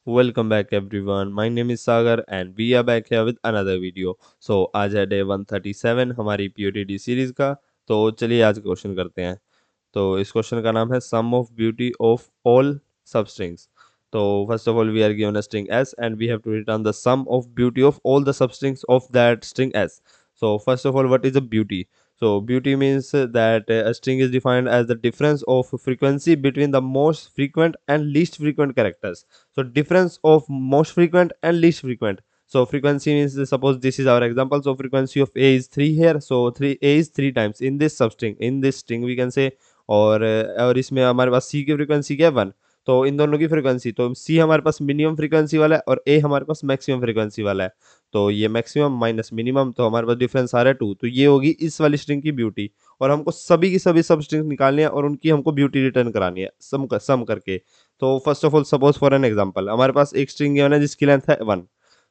Welcome back everyone. My name is Sagar and we are back here with another video. So आज है day 137 हमारी POTD series का। तो चलिए आज क्वेश्चन करते हैं। तो इस क्वेश्चन का नाम है sum of beauty of all substrings. तो first of all we are given a string s and we have to return the sum of beauty of all the substrings of that string s. So first of all, what is a beauty? So beauty means that a string is defined as the difference of frequency between the most frequent and least frequent characters. So difference of most frequent and least frequent. So frequency means suppose this is our example. So frequency of a is 3 here. So 3 a is 3 times in this substring. In this string we can say और इसमें हमारे पास सी की frequency क्या है 1। तो इन दोनों की frequency तो सी हमारे पास मिनिमम फ्रीक्वेंसी वाला है और ए हमारे पास मैक्सिमम फ्रीक्वेंसी वाला है। तो ये मैक्सिमम माइनस मिनिमम तो हमारे पास डिफरेंस आ रहा है 2। तो ये होगी इस वाली स्ट्रिंग की ब्यूटी। और हमको सभी की सभी सब स्ट्रिंग निकालनी है और उनकी हमको ब्यूटी रिटर्न करानी है सम करके। तो first of all suppose for an example हमारे पास एक स्ट्रिंग है जिसकी लेंथ है 1।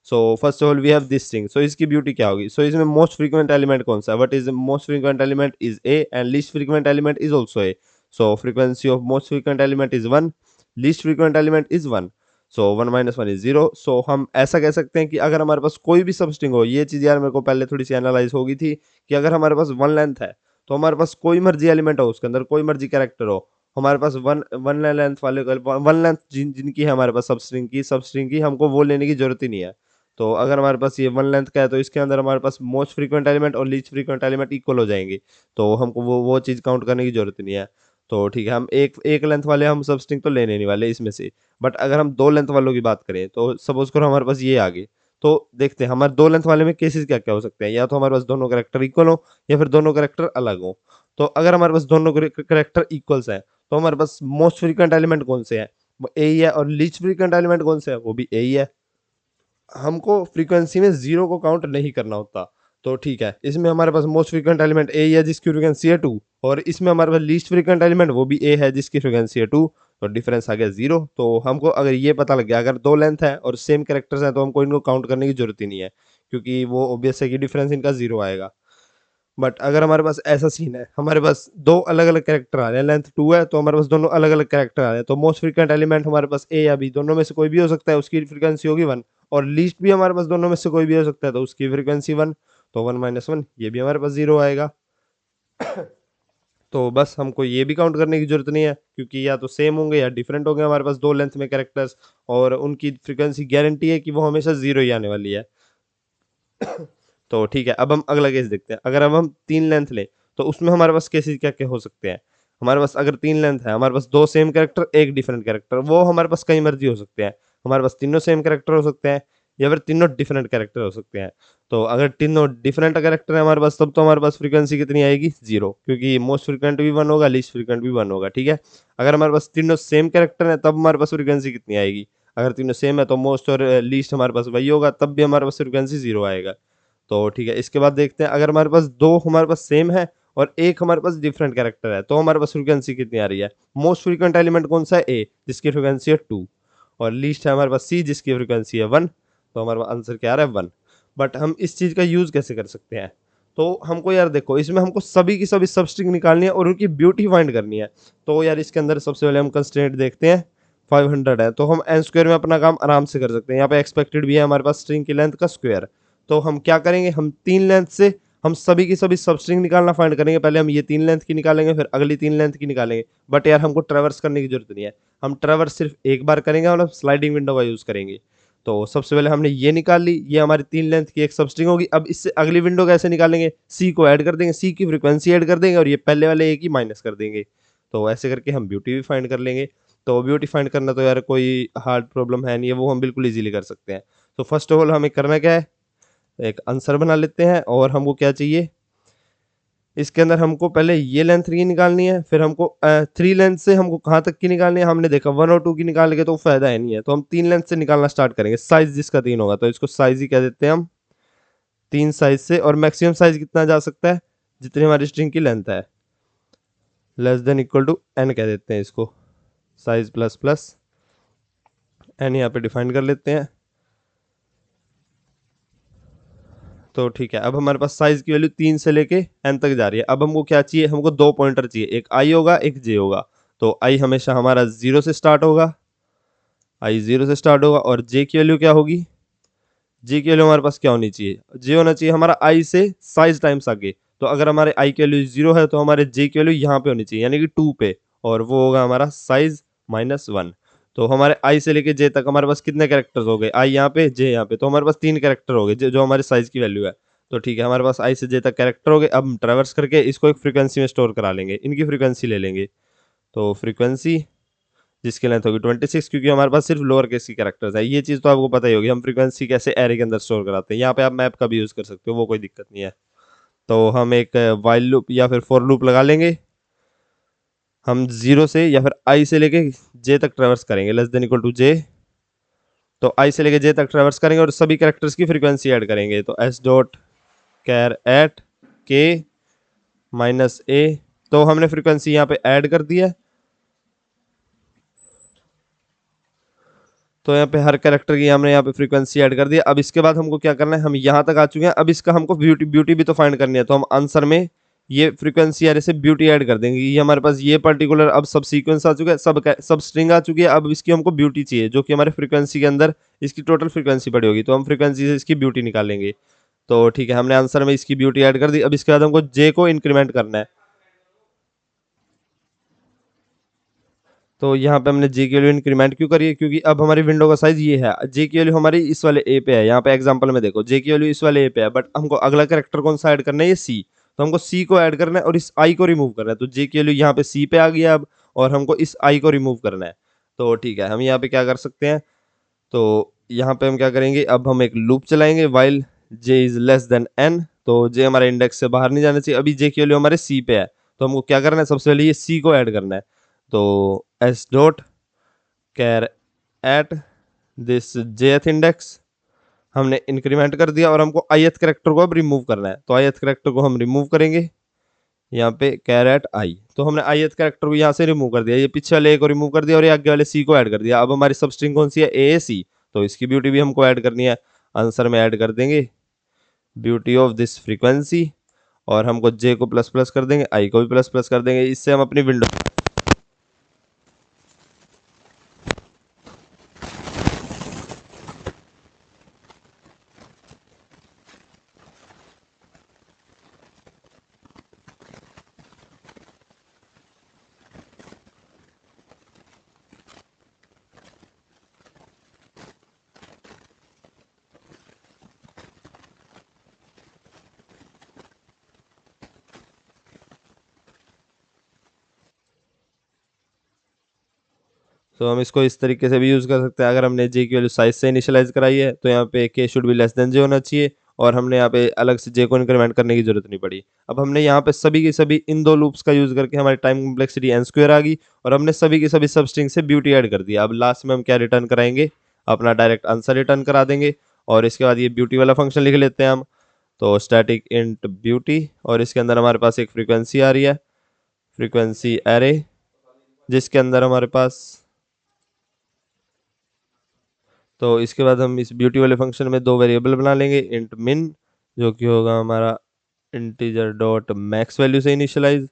So first of all we have this string. So इसकी ब्यूटी क्या होगी? सो इसमें मोस्ट फ्रीक्वेंट एलिमेंट कौन सा है? What is most frequent element is A and least frequent element is also a. So frequency of most frequent element is 1, least frequent element is 1। So 1 minus 1 is 0। सो हम ऐसा कह सकते हैं कि अगर हमारे पास कोई भी सब स्ट्रिंग हो, ये चीज़ यार मेरे को पहले थोड़ी सी एनालाइज होगी थी कि अगर हमारे पास 1 लेंथ है तो हमारे पास कोई मर्जी एलिमेंट हो, उसके अंदर कोई मर्जी कैरेक्टर हो, हमारे पास वन वन लेंथ वाले वन लेंथ जिनकी है हमारे पास सब स्ट्रिंग की हमको वो लेने की जरूरत ही नहीं है। तो अगर हमारे पास ये 1 लेंथ का है तो इसके अंदर हमारे पास मोस्ट फ्रीक्वेंट एलिमेंट और लीस्ट फ्रीक्वेंट एलिमेंट इक्वल हो जाएंगे। तो हमको वो चीज़ काउंट करने की जरूरत नहीं है। तो ठीक है, हम एक एक लेंथ वाले हम सब स्ट्रिंग तो लेने नहीं वाले इसमें से। बट अगर हम 2 लेंथ वालों की बात करें तो सपोज करो हमारे पास ये आ गए। तो देखते हैं हमारे 2 लेंथ वाले में केसेस क्या क्या हो सकते हैं। या तो हमारे पास दोनों कैरेक्टर इक्वल हो या फिर दोनों कैरेक्टर अलग हो। तो अगर हमारे पास दोनों कैरेक्टर इक्वल्स हैं तो हमारे पास मोस्ट फ्रीक्वेंट एलिमेंट कौन से हैं? वो ए ही है। और लीस्ट फ्रीक्वेंट एलिमेंट कौन से है? वो भी ए ही है। हमको फ्रीक्वेंसी में जीरो को काउंट नहीं करना होता। तो ठीक है, इसमें हमारे पास मोस्ट फ्रीक्वेंट एलिमेंट ए है जिसकी फ्रीक्वेंसी है 2। और इसमें हमारे पास लीस्ट फ्रीक्वेंट एलिमेंट वो भी ए है जिसकी फ्रीक्वेंसी है 2। तो डिफरेंस आ गया 0। तो हमको अगर ये पता लग गया अगर 2 लेंथ है और सेम कैरेक्टर्स हैं तो हमको इनको काउंट करने की जरूरत ही नहीं है, क्योंकि वो ऑब्वियस है कि डिफरेंस इनका 0 आएगा। बट अगर हमारे पास ऐसा सीन है हमारे पास दो अलग अलग कैरेक्टर आ रहे हैं, लेंथ 2 है तो हमारे पास दोनों अलग अलग कैरेक्टर आ रहे हैं, तो मोस्ट फ्रीक्वेंट एलिमेंट हमारे पास ए या बी दोनों में से कोई भी हो सकता है, उसकी फ्रीक्वेंसी होगी 1। और लीस्ट भी हमारे पास दोनों में से कोई भी हो सकता है तो उसकी फ्रीक्वेंसी 1। तो 1 माइनस 1 ये भी हमारे पास 0 आएगा। तो बस हमको ये भी काउंट करने की जरूरत नहीं है, क्योंकि या तो सेम होंगे या डिफरेंट होंगे हमारे पास 2 लेंथ में कैरेक्टर्स। और उनकी फ्रीक्वेंसी गारंटी है कि वो हमेशा 0 ही आने वाली है। तो ठीक है, अब हम अगला केस देखते हैं। अगर अब हम 3 लेंथ लें तो उसमें हमारे पास केसेस क्या क्या हो सकते हैं। हमारे पास अगर 3 लेंथ है, हमारे पास 2 सेम कैरेक्टर एक डिफरेंट कैरेक्टर, वो हमारे पास कई मर्जी हो सकते हैं। हमारे पास तीनों सेम कैरेक्टर हो सकते हैं या फिर तीनों डिफरेंट कैरेक्टर हो सकते हैं। तो अगर तीनों डिफरेंट कैरेक्टर है हमारे पास तब तो हमारे पास फ्रीक्वेंसी कितनी आएगी? 0, क्योंकि मोस्ट फ्रीक्वेंट भी 1 होगा, लीस्ट फ्रीक्वेंट भी 1 होगा। ठीक है, अगर हमारे पास तीनों सेम कैरेक्टर है तब हमारे पास फ्रीक्वेंसी कितनी आएगी? अगर तीनों सेम है तो मोस्ट और लीस्ट हमारे पास वही होगा, तब भी हमारे पास फ्रीक्वेंसी 0 आएगा। तो ठीक है, इसके बाद देखते हैं अगर हमारे पास दो हमारे पास सेम है और एक हमारे पास डिफरेंट कैरेक्टर है तो हमारे पास फ्रीक्वेंसी कितनी आ रही है? मोस्ट फ्रीक्वेंट एलिमेंट कौन सा है? ए, जिसकी फ्रीक्वेंसी है 2। और लीस्ट है हमारे पास सी जिसकी फ्रीक्वेंसी है 1। तो हमारे पास आंसर क्या आ रहा है? 1। बट हम इस चीज़ का यूज़ कैसे कर सकते हैं? तो हमको यार देखो, इसमें हमको सभी की सभी सबस्ट्रिंग निकालनी है और उनकी ब्यूटी फाइंड करनी है। तो यार इसके अंदर सबसे पहले हम कंस्ट्रेंट देखते हैं। 500 है तो हम एन स्क्वायर में अपना काम आराम से कर सकते हैं। यहाँ पे एक्सपेक्टेड भी है हमारे पास स्ट्रिंग की लेंथ का स्क्वायर। तो हम क्या करेंगे, हम 3 लेंथ से हम सभी की सभी सबस्ट्रिंग निकालना फाइंड करेंगे। पहले हम ये 3 लेंथ की निकालेंगे, फिर अगली 3 लेंथ की निकालेंगे। बट यार हमको ट्रैवर्स करने की जरूरत नहीं है, हम ट्रैवर्स सिर्फ एक बार करेंगे और हम स्लाइडिंग विंडो का यूज़ करेंगे। तो सबसे पहले हमने ये निकाल ली, ये हमारी 3 लेंथ की एक सबस्ट्रिंग होगी। अब इससे अगली विंडो कैसे निकालेंगे? सी को ऐड कर देंगे, सी की फ्रीक्वेंसी ऐड कर देंगे और ये पहले वाले ए की माइनस कर देंगे। तो ऐसे करके हम ब्यूटी भी फाइंड कर लेंगे। तो ब्यूटी फाइंड करना तो यार कोई हार्ड प्रॉब्लम है नहीं है, वो हम बिल्कुल ईजिली कर सकते हैं। तो फर्स्ट ऑफ ऑल हमें करना क्या है, एक आंसर बना लेते हैं। और हमको क्या चाहिए, इसके अंदर हमको पहले ये लेंथ की निकालनी है, फिर हमको 3 लेंथ से हमको कहाँ तक की निकालनी है। हमने देखा 1 और 2 की निकाल के तो फायदा है नहीं है, तो हम 3 लेंथ से निकालना स्टार्ट करेंगे। साइज जिसका 3 होगा तो इसको साइज ही कह देते हैं हम। 3 साइज से, और मैक्सिमम साइज कितना जा सकता है? जितनी हमारी स्ट्रिंग की लेंथ है, less than equal to N कह देते हैं इसको। साइज प्लस प्लस एन यहाँ पे डिफाइन कर लेते हैं। तो ठीक है, अब हमारे पास साइज की वैल्यू 3 से लेके एन तक जा रही है। अब हमको क्या चाहिए, हमको 2 पॉइंटर चाहिए, एक आई होगा एक जे होगा। तो आई हमेशा हमारा 0 से स्टार्ट होगा आई 0 से स्टार्ट होगा और जे की वैल्यू क्या होगी, जे की वैल्यू हमारे पास क्या होनी चाहिए, जे होना चाहिए हमारा आई से साइज टाइम्स आगे। तो अगर हमारे आई की वैल्यू 0 है तो हमारे जे की वैल्यू यहाँ पे होनी चाहिए यानी कि 2 पे, और वो होगा हमारा साइज -1। तो हमारे आई से लेके जे तक हमारे पास कितने कैरेक्टर्स हो गए, आई यहाँ पे जे यहाँ पे, तो हमारे पास 3 कैरेक्टर हो गए जो हमारे साइज की वैल्यू है। तो ठीक है, हमारे पास आई से जे तक कैरेक्टर हो गए। अब हम ट्रैवर्स करके इसको एक फ्रीक्वेंसी में स्टोर करा लेंगे, इनकी फ्रीक्वेंसी ले लेंगे। तो फ्रीक्वेंसी जिसकी लेंथ होगी 26, क्योंकि हमारे पास सिर्फ लोअर केस की कैरेक्टर्स है। ये चीज़ तो आपको पता ही होगी, हम फ्रीक्वेंसी कैसे एरे के अंदर स्टोर कराते हैं। यहाँ पे आप मैप का भी यूज़ कर सकते हो, वो कोई दिक्कत नहीं है। तो हम एक वाइल लूप या फिर फॉर लूप लगा लेंगे। हम 0 से या फिर आई से लेके जे तक ट्रेवर्स करेंगे, लेस देन इक्वल टू जे। तो आई से लेके जे तक ट्रेवर्स करेंगे और सभी कैरेक्टर्स की फ्रीक्वेंसी ऐड करेंगे। तो एस डॉट कैर एट के माइनस ए, तो हमने फ्रीक्वेंसी यहाँ पे ऐड कर दिया। तो यहाँ पे हर कैरेक्टर की हमने यहाँ पे फ्रीक्वेंसी ऐड कर दिया। अब इसके बाद हमको क्या करना है, हम यहाँ तक आ चुके हैं। अब इसका हमको ब्यूटी ब्यूटी भी तो फाइंड करनी है। तो हम आंसर में ये फ्रीक्वेंसी एरे से ब्यूटी ऐड कर देंगे। ये हमारे पास ये पर्टिकुलर अब सब सीक्वेंस आ चुका है, सब स्ट्रिंग आ चुकी है। अब इसकी हमको ब्यूटी चाहिए जो कि हमारे फ्रीक्वेंसी के अंदर इसकी टोटल फ्रीक्वेंसी पड़ी होगी। तो हम फ्रीक्वेंसी से इसकी ब्यूटी निकालेंगे। तो ठीक है, हमने आंसर में इसकी ब्यूटी ऐड कर दी। अब इसके बाद हमको जे को इंक्रीमेंट करना है। तो यहाँ पे हमने जे की वैल्यू इंक्रीमेंट क्यों करी है, क्योंकि अब हमारी विंडो का साइज ये है। जे की वैल्यू हमारी इस वाले ए पे है, यहाँ पे एग्जांपल में देखो जे की वैल्यू इस वाले ए पे है, बट हमको अगला कैरेक्टर कौन सा ऐड करना है, ये सी। तो हमको सी को ऐड करना है और इस आई को रिमूव करना है। तो जे की वैल्यू यहाँ पे सी पे आ गया अब, और हमको इस आई को रिमूव करना है। तो ठीक है, हम यहाँ पे क्या कर सकते हैं, तो यहाँ पे हम क्या करेंगे, अब हम एक लूप चलाएंगे while J is less than N. तो जे हमारे इंडेक्स से बाहर नहीं जाना चाहिए। अभी जे की वैल्यू हमारे सी पे है, तो हमको क्या करना है, सबसे पहले ये सी को ऐड करना है। तो S dot char at this jth index हमने इंक्रीमेंट कर दिया, और हमको ith करेक्टर को अब रिमूव करना है। तो ith करेक्टर को हम रिमूव करेंगे यहाँ पे कैर एट आई। तो हमने ith करेक्टर को यहाँ से रिमूव कर दिया, ये पीछे वाले ए को रिमूव कर दिया और ये आगे वाले सी को ऐड कर दिया। अब हमारी सब स्ट्रिंग कौन सी है, ए सी। तो इसकी ब्यूटी भी हमको ऐड करनी है, आंसर में ऐड कर देंगे ब्यूटी ऑफ दिस फ्रीक्वेंसी, और हमको जे को प्लस प्लस कर देंगे, आई को भी प्लस प्लस कर देंगे। इससे हम अपनी विंडो। तो हम इसको इस तरीके से भी यूज़ कर सकते हैं। अगर हमने जे की वैल्यू साइज से इनिशियलाइज कराई है तो यहाँ पे के शुड बी लेस देन जे होना चाहिए, और हमने यहाँ पे अलग से जे को इंक्रीमेंट करने की जरूरत नहीं पड़ी। अब हमने यहाँ पे सभी की सभी इन दो लूप्स का यूज़ करके हमारी टाइम कॉम्प्लेक्सिटी एन स्क्वायर आ गई, और हमने सभी की सभी सब स्ट्रिंग से ब्यूटी ऐड कर दिया। अब लास्ट में हम क्या रिटर्न कराएंगे, अपना डायरेक्ट आंसर रिटर्न करा देंगे। और इसके बाद ये ब्यूटी वाला फंक्शन लिख लेते हैं हम। तो स्टैटिक इंट ब्यूटी, और इसके अंदर हमारे पास एक फ्रीक्वेंसी आ रही है, फ्रीक्वेंसी एरे, जिसके अंदर हमारे पास, तो इसके बाद हम इस ब्यूटी वाले फंक्शन में दो वेरिएबल बना लेंगे, इंट मिन जो कि होगा हमारा इंटीजर डॉट मैक्स वैल्यू से इनिशियलाइज,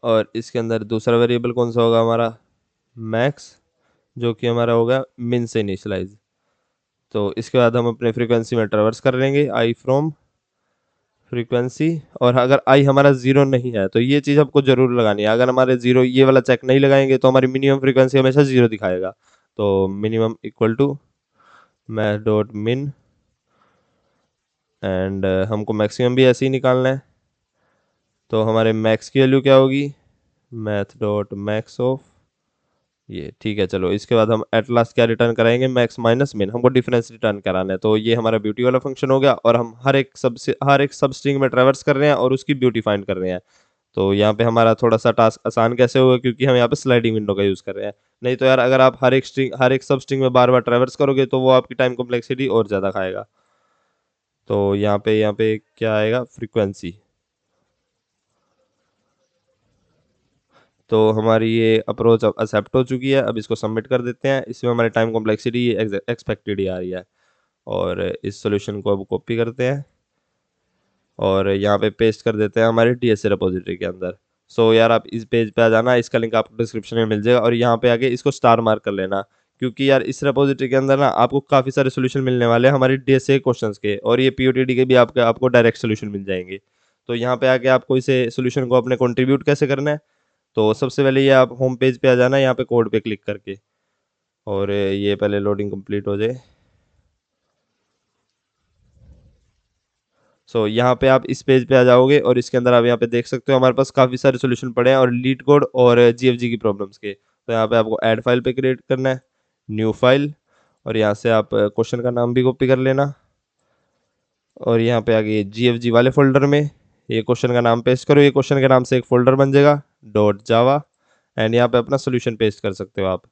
और इसके अंदर दूसरा वेरिएबल कौन सा होगा हमारा, मैक्स, जो कि हमारा होगा मिन से इनिशियलाइज। तो इसके बाद हम अपने फ्रीक्वेंसी में ट्रेवर्स कर लेंगे आई फ्रॉम फ्रीक्वेंसी, और अगर आई हमारा जीरो नहीं है तो ये चीज़ आपको जरूर लगानी है। अगर हमारे जीरो ये वाला चेक नहीं लगाएंगे तो हमारी मिनिमम फ्रीक्वेंसी हमेशा जीरो दिखाएगा। तो minimum equal to math dot min, and हमको मैक्सिमम भी ऐसे ही निकालना है। तो हमारे मैक्स की वैल्यू क्या होगी, मैथ डॉट मैक्स ऑफ ये, ठीक है। चलो इसके बाद हम एट लास्ट क्या रिटर्न कराएंगे, मैक्स माइनस मिन, हमको डिफरेंस रिटर्न कराना है। तो ये हमारा ब्यूटी वाला फंक्शन हो गया, और हम हर एक सब स्ट्रिंग में ट्रैवर्स कर रहे हैं और उसकी ब्यूटी फाइंड कर रहे हैं। तो यहाँ पे हमारा थोड़ा सा टास्क आसान कैसे होगा, क्योंकि हम यहाँ पे स्लाइडिंग विंडो का यूज़ कर रहे हैं। नहीं तो यार अगर आप हर एक सब स्ट्रिंग में बार बार ट्रैवर्स करोगे तो वो आपकी टाइम कॉम्प्लेक्सिटी और ज़्यादा खाएगा। तो यहाँ पे क्या आएगा, फ्रीक्वेंसी। तो हमारी ये अप्रोच अब एक्सेप्ट हो चुकी है। अब इसको सबमिट कर देते हैं। इसमें हमारी टाइम कॉम्प्लेक्सिटी एक्सपेक्टेड ही आ रही है। और इस सॉल्यूशन को अब कॉपी करते हैं और यहाँ पे पेस्ट कर देते हैं हमारे DSA रिपोजिटरी के अंदर। सो यार आप इस पेज पे आ जाना, इसका लिंक आपको डिस्क्रिप्शन में मिल जाएगा, और यहाँ पे आके इसको स्टार मार्क कर लेना, क्योंकि यार इस रिपॉजिटरी के अंदर ना आपको काफ़ी सारे सॉल्यूशन मिलने वाले हैं हमारी डीएसए क्वेश्चंस के, और ये पीओटीडी के भी आपको डायरेक्ट सॉल्यूशन मिल जाएंगे। तो यहाँ पे आके आपको इसे सॉल्यूशन को अपने कंट्रीब्यूट कैसे करना है, तो सबसे पहले ये आप होम पेज पे आ जाना है, यहाँ पे कोड पे क्लिक करके, और ये पहले लोडिंग कंप्लीट हो जाए। सो यहाँ पे आप इस पेज पे आ जाओगे और इसके अंदर आप यहाँ पे देख सकते हो हमारे पास काफ़ी सारे सॉल्यूशन पड़े हैं, और लीड कोड और जीएफजी की प्रॉब्लम्स के। तो यहाँ पे आपको ऐड फाइल पे क्रिएट करना है, न्यू फाइल, और यहाँ से आप क्वेश्चन का नाम भी कॉपी कर लेना, और यहाँ पे आगे जीएफजी वाले फोल्डर में ये क्वेश्चन का नाम पेस्ट करो। ये क्वेश्चन के नाम से एक फोल्डर बन जाएगा .java, एंड यहाँ पे अपना सोल्यूशन पेस्ट कर सकते हो आप।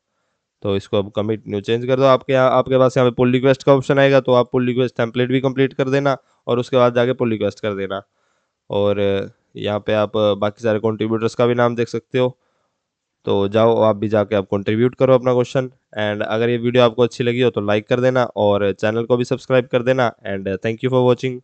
तो इसको अब कमिट न्यू चेंज कर दो। आपके पास यहाँ पे पुल रिक्वेस्ट का ऑप्शन आएगा, तो आप पुल रिक्वेस्ट टेम्पलेट भी कंप्लीट कर देना, और उसके बाद जाके पुल रिक्वेस्ट कर देना। और यहाँ पे आप बाकी सारे कंट्रीब्यूटर्स का भी नाम देख सकते हो। तो जाओ आप भी जाके आप कंट्रीब्यूट करो अपना क्वेश्चन। एंड अगर ये वीडियो आपको अच्छी लगी हो तो लाइक कर देना, और चैनल को भी सब्सक्राइब कर देना। And thank you for watching.